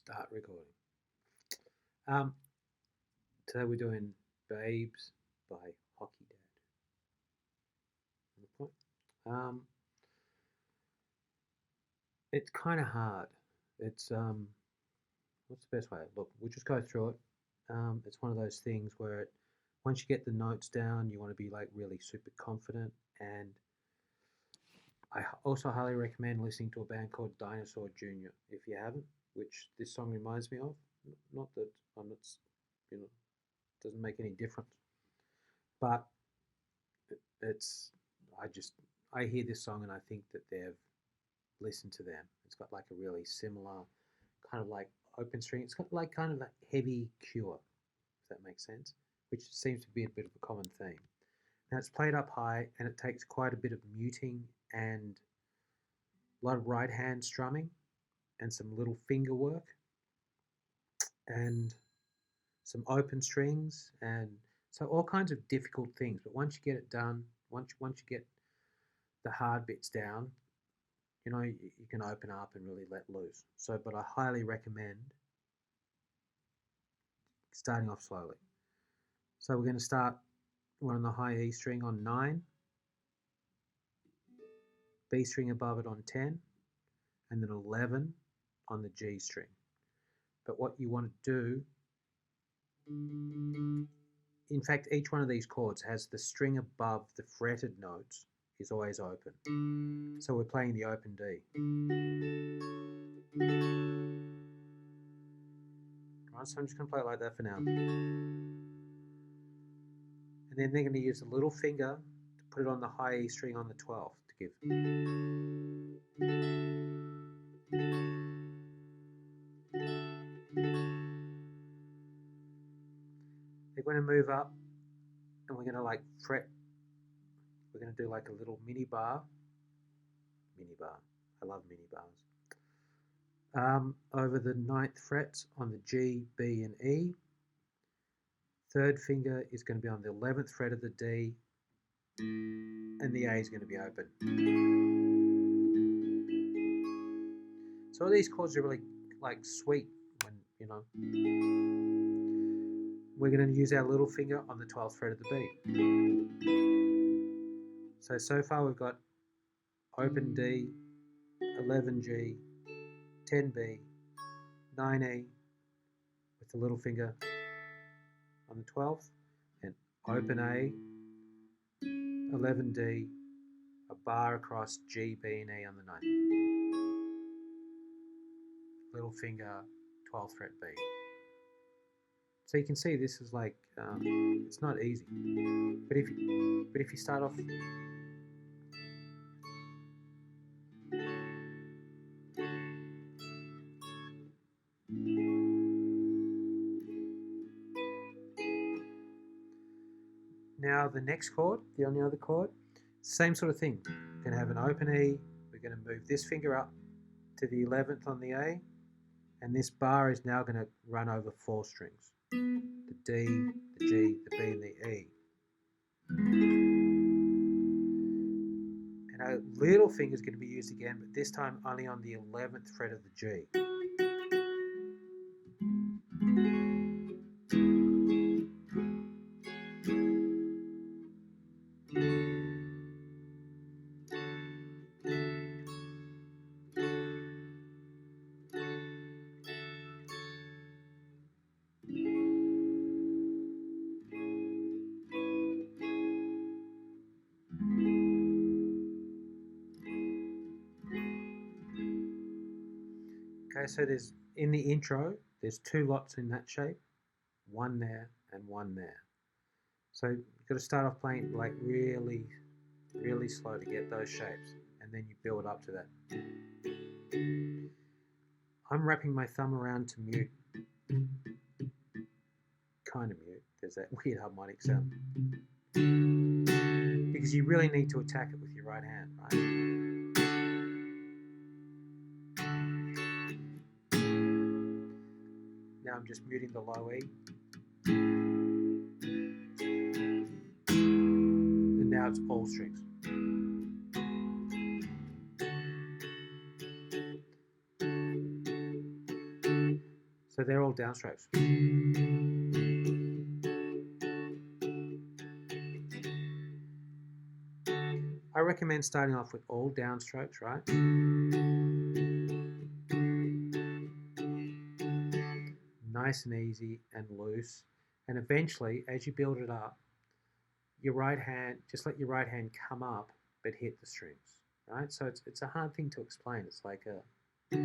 Start recording. Um, Today we're doing Babes by Hockey Dad. Um, it's kind of hard. It's what's the best way? Look, we'll just go through it. It's one of those things where once you get the notes down, you want to be like really super confident. And I also highly recommend listening to a band called Dinosaur Jr. if you haven't, which this song reminds me of. Not that I'm not, you know, doesn't make any difference. But it's I hear this song and I think that they've listened to them. It's got like a really similar kind of like open string. It's got like kind of a heavy Cure, if that makes sense, which seems to be a bit of a common theme. Now it's played up high and it takes quite a bit of muting and a lot of right hand strumming and some little finger work and some open strings, and so all kinds of difficult things. But once you get it done, once you get the hard bits down, you can open up and really let loose. So, but I highly recommend starting off slowly. So we're going to start. We're on the high E string on 9, B string above it on 10, and then 11 on the G string. But what you want to do, in fact, each one of these chords has the string above the fretted notes is always open. So we're playing the open D. Right, so I'm just going to play it like that for now. And then they're going to use a little finger to put it on the high E string on the 12th to give. They're going to move up and we're going to like fret. We're going to do like a little mini bar. I love mini bars. Over the 9th frets on the G, B, and E. Third finger is going to be on the 11th fret of the D, and the A is going to be open. So all these chords are really like sweet when, we're going to use our little finger on the 12th fret of the B. So far we've got open D, 11G, 10B, 9E with the little finger on the 12th, and open A, 11D, a bar across G, B, and E on the 9th. Little finger, 12th fret B. So you can see this is like, it's not easy. But if you start off now, the next chord, the only other chord, same sort of thing. We're going to have an open E. We're going to move this finger up to the 11th on the A, and this bar is now going to run over 4 strings: the D, the G, the B, and the E. And our little finger is going to be used again, but this time only on the 11th fret of the G. Okay, so there's, in the intro, there's 2 lots in that shape, 1 there and 1 there. So you've got to start off playing like really, really slow to get those shapes, and then you build up to that. I'm wrapping my thumb around to mute, kind of mute, there's that weird harmonic sound, because you really need to attack it with your right hand, right? Now I'm just muting the low E. And now it's all strings. So they're all downstrokes. I recommend starting off with all downstrokes, right? Nice and easy and loose. And eventually, as you build it up, your right hand, just let your right hand come up, but hit the strings, right? So it's a hard thing to explain. It's like a, you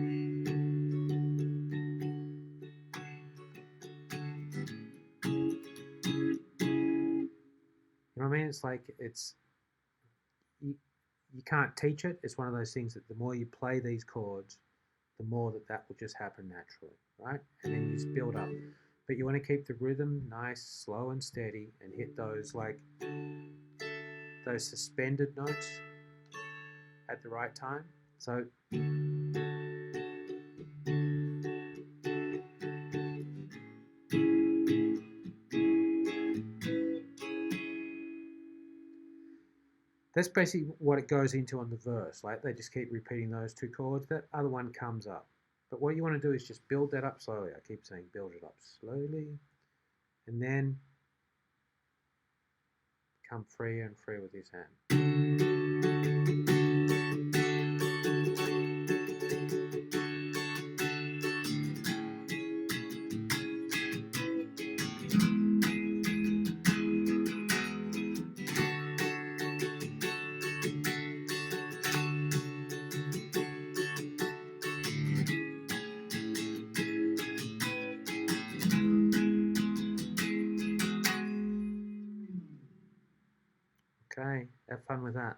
know what I mean? It's like you can't teach it. It's one of those things that the more you play these chords, the more that will just happen naturally, right? And then you just build up. But you want to keep the rhythm nice, slow and steady, and hit those like those suspended notes at the right time. So that's basically what it goes into on the verse. Like they just keep repeating those two chords. That other one comes up. But what you want to do is just build that up slowly. I keep saying build it up slowly. And then come freer and freer with his hand. Okay, have fun with that.